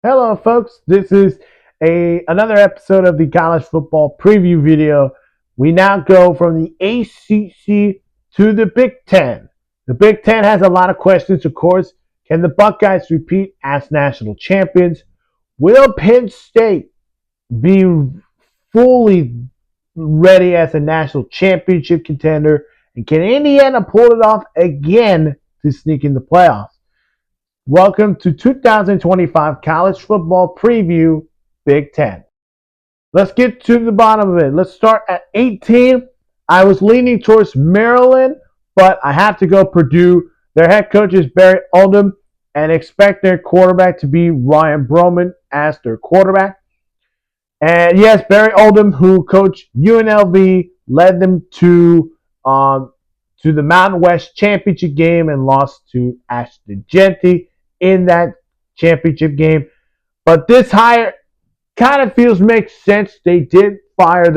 Hello, folks. This is another episode of the college football preview video. We now go from the ACC to the Big Ten. The Big Ten has a lot of questions, of course. Can the Buckeyes repeat as national champions? Will Penn State be fully ready as a national championship contender? And can Indiana pull it off again to sneak in the playoffs? Welcome to 2025 College Football Preview Big Ten. Let's get to the bottom of it. Let's start at 18. I was leaning towards Maryland, but I have to go Purdue. Their head coach is Barry Odom and expect their quarterback to be Ryan Broman as their quarterback. And yes, Barry Odom, who coached UNLV, led them to the Mountain West Championship game and lost to Ashton Jeanty in that championship game. But this hire kind of makes sense. They did fire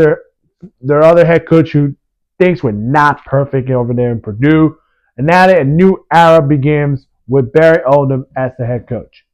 their other head coach who things were not perfect over there in Purdue. And now a new era begins with Barry Odom as the head coach.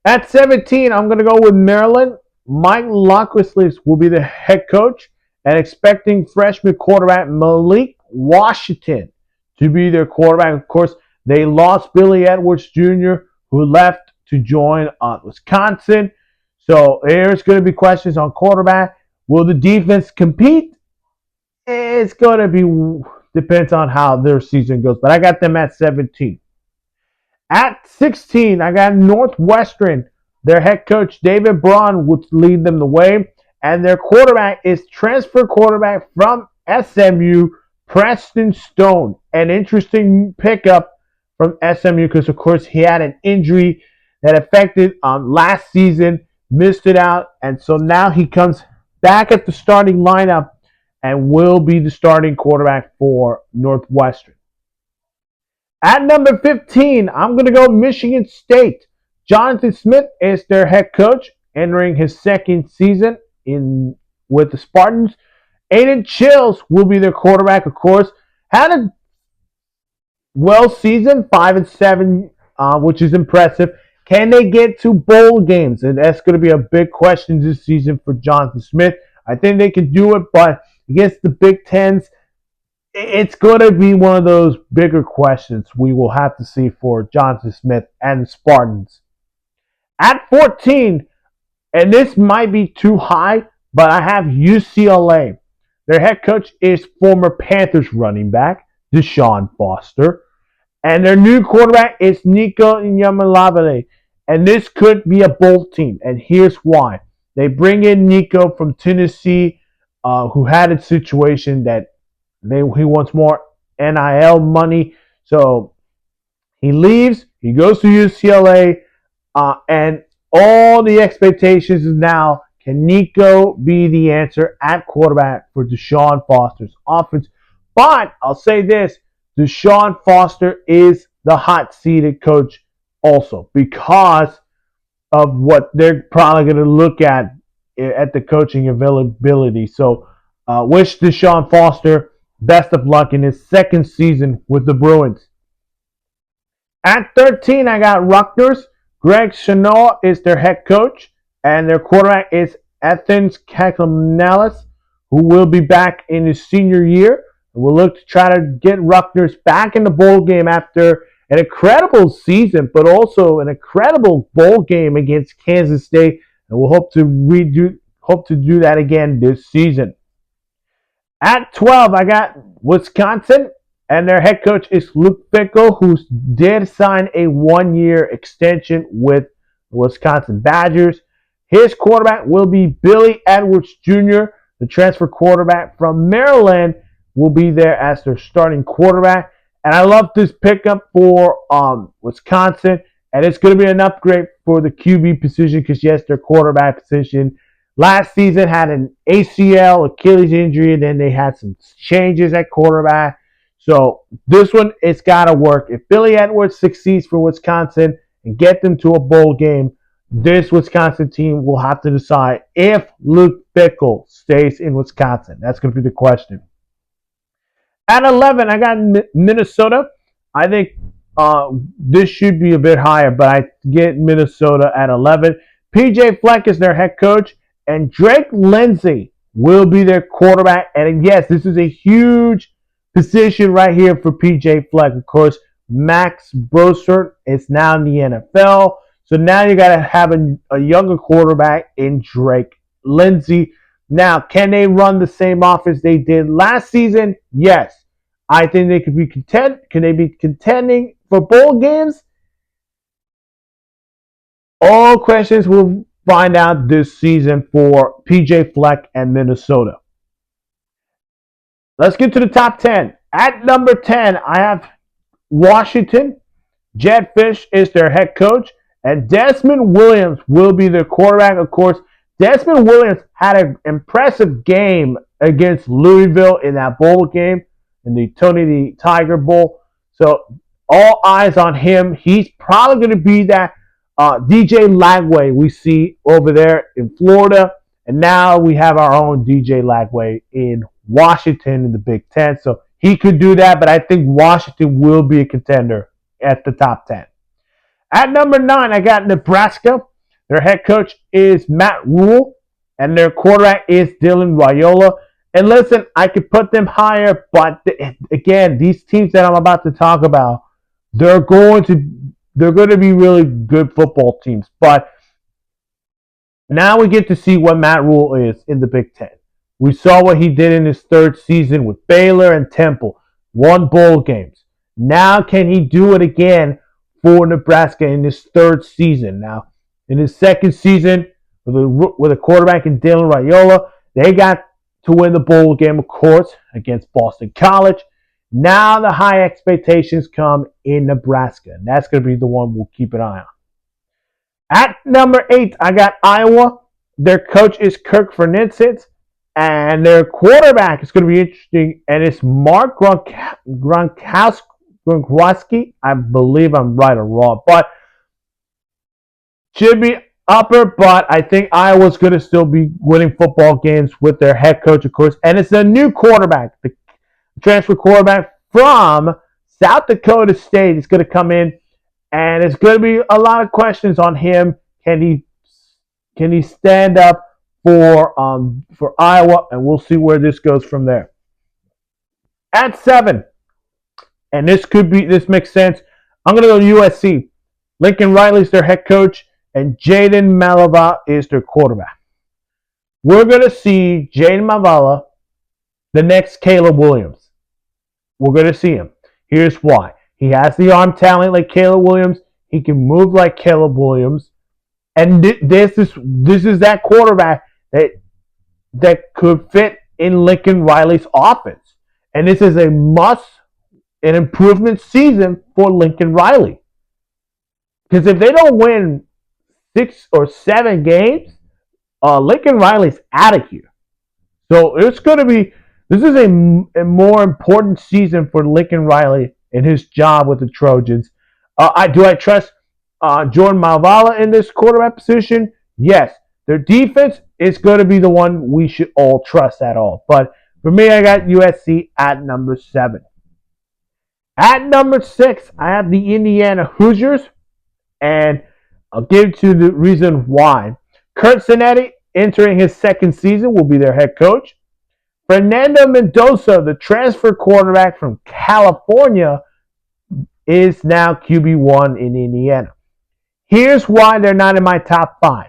At 17, I'm going to go with Maryland. Mike Locksley will be the head coach and expecting freshman quarterback Malik Washington to be their quarterback. Of course, they lost Billy Edwards Jr., who left to join Wisconsin. So there's going to be questions on quarterback. Will the defense compete? It's going to be depends on how their season goes. But I got them at 17. At 16, I got Northwestern. Their head coach, David Braun, would lead them the way. And their quarterback is transfer quarterback from SMU, Preston Stone. An interesting pickup from SMU because, of course, he had an injury that affected last season, missed it out, and so now he comes back at the starting lineup and will be the starting quarterback for Northwestern. At number 15, I'm going to go Michigan State. Jonathan Smith is their head coach, entering his second season with the Spartans. Aiden Chills will be their quarterback, of course. Had a season, 5-7, which is impressive. Can they get to bowl games? And that's going to be a big question this season for Jonathan Smith. I think they can do it, but against the Big Tens, it's going to be one of those bigger questions we will have to see for Jonathan Smith and the Spartans. At 14, and this might be too high, but I have UCLA. Their head coach is former Panthers running back Deshaun Foster. And their new quarterback is Nico Iamaleava. And this could be a bowl team. And here's why. They bring in Nico from Tennessee, who had a situation that he wants more NIL money. So he leaves. He goes to UCLA. And all the expectations is now, can Nico be the answer at quarterback for Deshaun Foster's offense? But I'll say this. Deshaun Foster is the hot-seated coach also because of what they're probably going to look at the coaching availability. So wish Deshaun Foster best of luck in his second season with the Bruins. At 13, I got Rutgers. Greg Schiano is their head coach, and their quarterback is Athens Kaklamanis, who will be back in his senior year. We'll look to try to get Rutgers back in the bowl game after an incredible season, but also an incredible bowl game against Kansas State. And we'll hope to do that again this season. At 12, I got Wisconsin, and their head coach is Luke Fickell, who did sign a one-year extension with the Wisconsin Badgers. His quarterback will be Billy Edwards Jr., the transfer quarterback from Maryland, will be there as their starting quarterback. And I love this pickup for Wisconsin. And it's going to be an upgrade for the QB position because, yes, their quarterback position last season had an ACL, Achilles injury, and then they had some changes at quarterback. So this one, it's got to work. If Billy Edwards succeeds for Wisconsin and get them to a bowl game, this Wisconsin team will have to decide if Luke Fickell stays in Wisconsin. That's going to be the question. At 11, I got Minnesota. I think this should be a bit higher, but I get Minnesota at 11. PJ Fleck is their head coach, and Drake Lindsay will be their quarterback. And yes, this is a huge position right here for PJ Fleck. Of course, Max Brosert is now in the NFL. So now you got to have a younger quarterback in Drake Lindsay. Now, can they run the same offense they did last season? Yes. I think they could be content. Can they be contending for bowl games? All questions we'll find out this season for PJ Fleck and Minnesota. Let's get to the top 10. At number 10, I have Washington. Jedd Fisch is their head coach, and Desmond Williams will be their quarterback. Of course, Desmond Williams had an impressive game against Louisville in that bowl game, in the Tony the Tiger Bowl. So all eyes on him. He's probably going to be that DJ Lagway we see over there in Florida. And now we have our own DJ Lagway in Washington in the Big Ten. So he could do that, but I think Washington will be a contender at the top 10. At number 9, I got Nebraska. Their head coach is Matt Rhule, and their quarterback is Dylan Raiola. And listen, I could put them higher, but again, these teams that I'm about to talk about, they're going to be really good football teams. But now we get to see what Matt Rhule is in the Big Ten. We saw what he did in his third season with Baylor and Temple, won bowl games. Now can he do it again for Nebraska in his third season? Now, in his second season with a quarterback in Dylan Raiola, they got to win the bowl game, of course, against Boston College. Now the high expectations come in Nebraska, and that's going to be the one we'll keep an eye on. At number 8, I got Iowa. Their coach is Kirk Ferentz, and their quarterback is going to be interesting, and it's Mark Gronkowski. I believe I'm right or wrong, but should be upper, but I think Iowa's going to still be winning football games with their head coach, of course, and it's a new quarterback, the transfer quarterback from South Dakota State is going to come in, and it's going to be a lot of questions on him. Can he stand up for Iowa? And we'll see where this goes from there. At 7, and this makes sense. I'm going to go USC. Lincoln Riley's their head coach, and Jayden Maiava is their quarterback. We're going to see Jayden Maiava, the next Caleb Williams. We're going to see him. Here's why. He has the arm talent like Caleb Williams. He can move like Caleb Williams. And this is that quarterback that could fit in Lincoln Riley's offense. And this is an improvement season for Lincoln Riley. Because if they don't win 6 or 7 games, Lincoln Riley's out of here. So this is a more important season for Lincoln Riley in his job with the Trojans. Do I trust Jordan Mailata in this quarterback position? Yes. Their defense is going to be the one we should all trust at all. But for me, I got USC at number 7. At number 6, I have the Indiana Hoosiers, and I'll give you the reason why. Curt Cignetti, entering his second season, will be their head coach. Fernando Mendoza, the transfer quarterback from California, is now QB1 in Indiana. Here's why they're not in my top 5.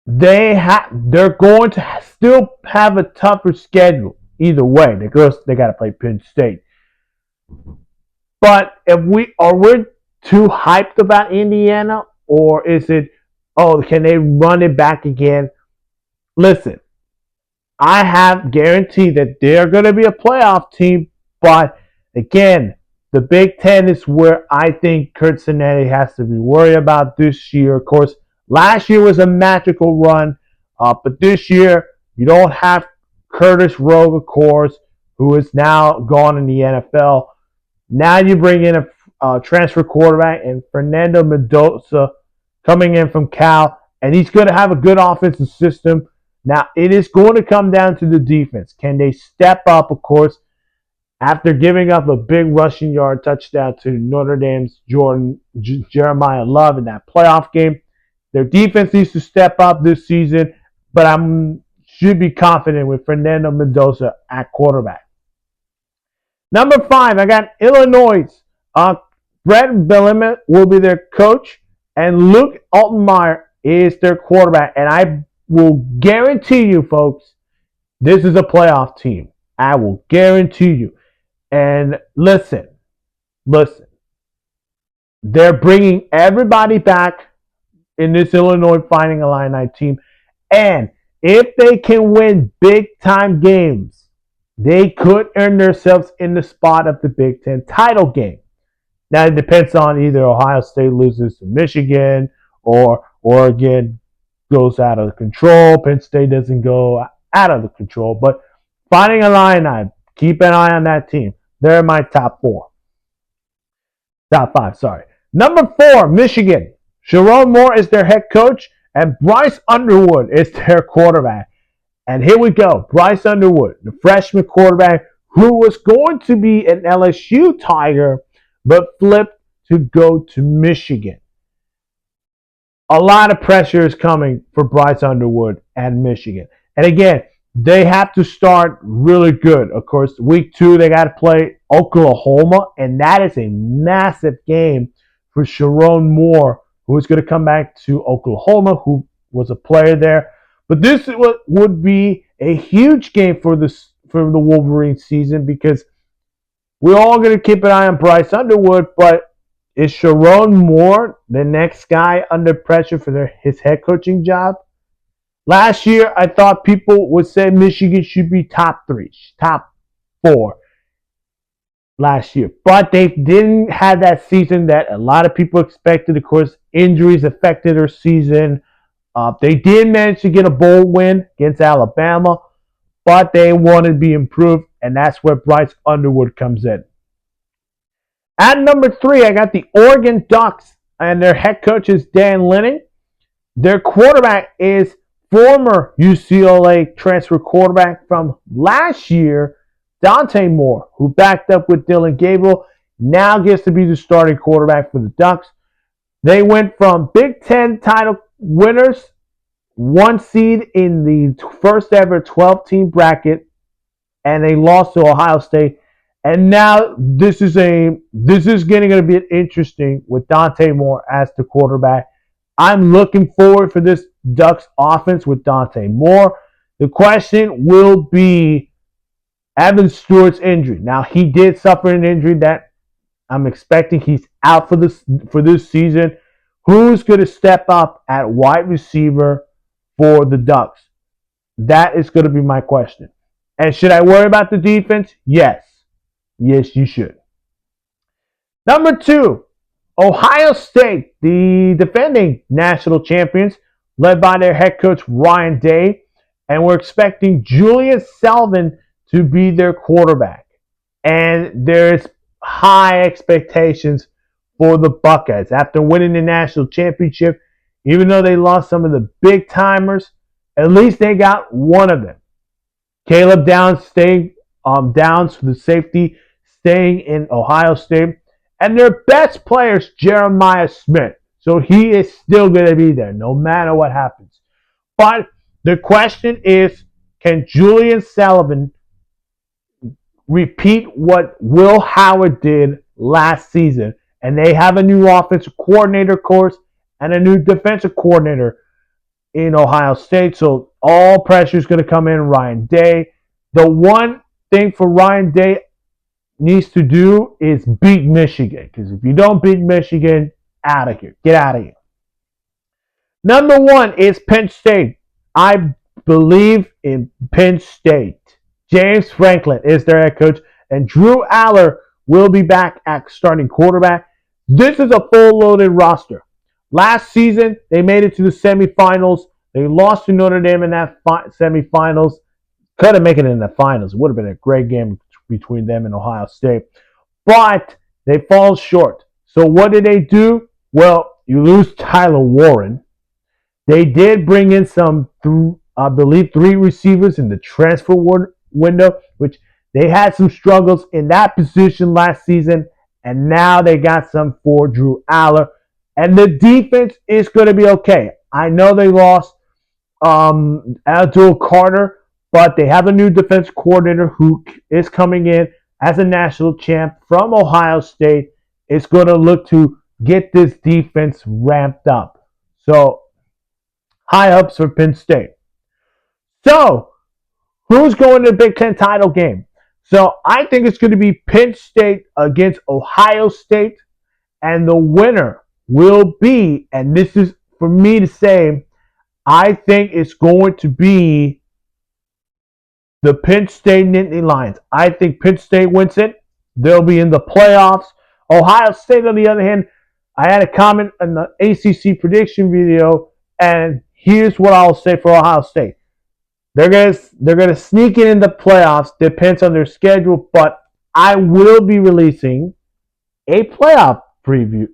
They're going to still have a tougher schedule either way. They got to play Penn State. But if we too hyped about Indiana, or is it, can they run it back again? Listen, I have guaranteed that they're going to be a playoff team, but again, the Big Ten is where I think Curt Cignetti has to be worried about this year. Of course, last year was a magical run, but this year you don't have Curtis Rogue, of course, who is now gone in the NFL. Now you bring in a transfer quarterback and Fernando Mendoza coming in from Cal, and he's going to have a good offensive system. Now, it is going to come down to the defense. Can they step up, of course? after giving up a big rushing yard touchdown to Notre Dame's Jeremiah Love in that playoff game. Their defense needs to step up this season, but I should be confident with Fernando Mendoza at quarterback. Number 5, I got Illinois. Brett Bielema will be their coach, and Luke Altmaier is their quarterback. And I will guarantee you, folks, this is a playoff team. I will guarantee you. And listen, they're bringing everybody back in this Illinois Fighting Illini team. And if they can win big time games, they could earn themselves in the spot of the Big Ten title game. Now, it depends on either Ohio State loses to Michigan or Oregon goes out of control. Penn State doesn't go out of the control. But Fighting Illini, keep an eye on that team. They're my top 5, sorry. Number 4, Michigan. Sherrone Moore is their head coach, and Bryce Underwood is their quarterback. And here we go. Bryce Underwood, the freshman quarterback who was going to be an LSU Tiger, but flipped to go to Michigan. A lot of pressure is coming for Bryce Underwood and Michigan. And again, they have to start really good. Of course, week 2, they got to play Oklahoma, and that is a massive game for Sherrone Moore, who is going to come back to Oklahoma, who was a player there. But this would be a huge game for the Wolverine season, because we're all going to keep an eye on Bryce Underwood, but is Sherrone Moore the next guy under pressure for his head coaching job? Last year, I thought people would say Michigan should be top 4 last year. But they didn't have that season that a lot of people expected. Of course, injuries affected their season. They did manage to get a bowl win against Alabama, but they wanted to be improved, and that's where Bryce Underwood comes in. At number 3, I got the Oregon Ducks, and their head coach is Dan Lanning. Their quarterback is former UCLA transfer quarterback from last year, Dante Moore, who backed up with Dylan Gabriel, now gets to be the starting quarterback for the Ducks. They went from Big Ten title winners, 1 seed in the first ever 12-team bracket, and they lost to Ohio State. And now this is getting to be interesting with Dante Moore as the quarterback. I'm looking forward for this Ducks offense with Dante Moore. The question will be Evan Stewart's injury. Now, he did suffer an injury that I'm expecting he's out for this season. Who's going to step up at wide receiver for the Ducks? That is going to be my question. And should I worry about the defense? Yes. Yes, you should. Number 2, Ohio State, the defending national champions, led by their head coach Ryan Day, and we're expecting Julian Sullivan to be their quarterback. And there's high expectations for the Buckeyes. After winning the national championship, even though they lost some of the big timers, at least they got one of them. Caleb Downs staying Downs for the safety, staying in Ohio State. And their best player is Jeremiah Smith. So he is still going to be there no matter what happens. But the question is, can Julian Sullivan repeat what Will Howard did last season? And they have a new offensive coordinator course and a new defensive coordinator in Ohio State. So all pressure is going to come in Ryan Day. The one thing for Ryan Day needs to do is beat Michigan. Because if you don't beat Michigan, out of here. Get out of here. Number 1 is Penn State. I believe in Penn State. James Franklin is their head coach, and Drew Aller will be back at starting quarterback. This is a full-loaded roster. Last season, they made it to the semifinals. They lost to Notre Dame in that semifinals. Couldn't make it in the finals. It would have been a great game between them and Ohio State. But they fall short. So what did they do? Well, you lose Tyler Warren. They did bring in some, I believe, 3 receivers in the transfer window, which They had some struggles in that position last season, and now they got some for Drew Aller. And the defense is going to be okay. I know they lost Abdul Carter, but they have a new defense coordinator who is coming in as a national champ from Ohio State. It's going to look to get this defense ramped up. So, high ups for Penn State. So, who's going to the Big Ten title game? So, I think it's going to be Penn State against Ohio State, and the winner will be, and this is for me to say, I think it's going to be the Penn State Nittany Lions. I think Penn State wins it. They'll be in the playoffs. Ohio State, on the other hand, I had a comment in the ACC prediction video, and here's what I'll say for Ohio State. They're gonna sneak in the playoffs. Depends on their schedule, but I will be releasing a playoff preview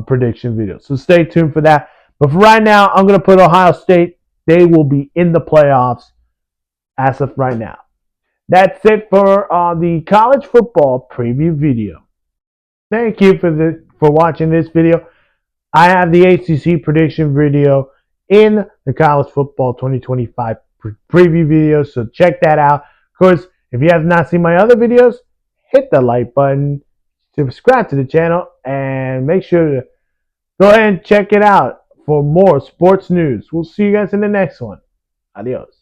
prediction video. So stay tuned for that. But for right now, I'm gonna put Ohio State. They will be in the playoffs as of right now. That's it for the college football preview video. Thank you for watching this video. I have the ACC prediction video in the college football 2025 preview video, so check that out. Of course, if you have not seen my other videos, hit the like button, subscribe to the channel, and make sure to go ahead and check it out for more sports news. We'll see you guys in the next one. Adios.